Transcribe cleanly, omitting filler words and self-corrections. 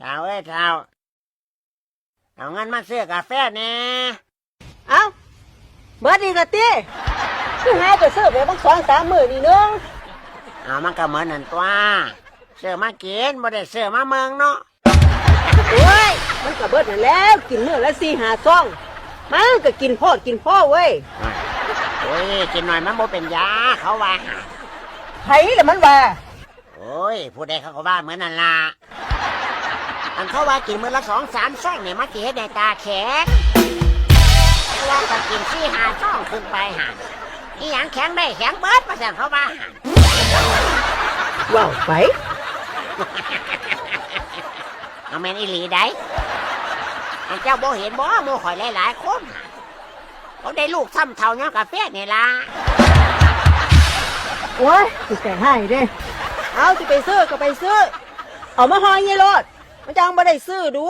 เท้าเอ้ยเท้าเอาเงินมาซื้อกาแฟแน่ เอ้าเบิดอีกละติคือหายไปซื้อไปบาง2-3 มื้อนี่นึง เอามันก็เหมือนนั่นตัวซื้อมากินบ่ได้ซื้อมาเมืองเนาะ โอ้ยมันก็เบิดนั่นแล้วกินมื้อละ4-5 ซองมันก็กินพ่อเว้ย โอ้ยกินหน่อยมันบ่เป็นยาเขาว่า ไผล่ะมันว่า โอ้ยผู้ใดเขาก็ว่าเหมือนนั่นล่ะอันเขาว่ากินมื้อละ2-3 ซองเนี่ยมันสิเฮ็ดให้ตาแข็งเพราะว่าถ้ากิน4-5 ซองขึ้นไปหาอีหยังแข็งได้แข็งเบิดว่าซั่นเขาว่า ว้าวไป เอาแม่นอีหลีได้อันเจ้าบ่เห็นบ่หมู่ข่อยหลายๆคนเขาได้ลูกซ้ำเท่าย้อนกาแฟนี่ล่ะ โอ้ยสิแต่ให้เด้เอาสิไปซื้อก็ไปซื้อเอามาห่อเงี้ยโลดมันจังบ่ได้ซื้อดู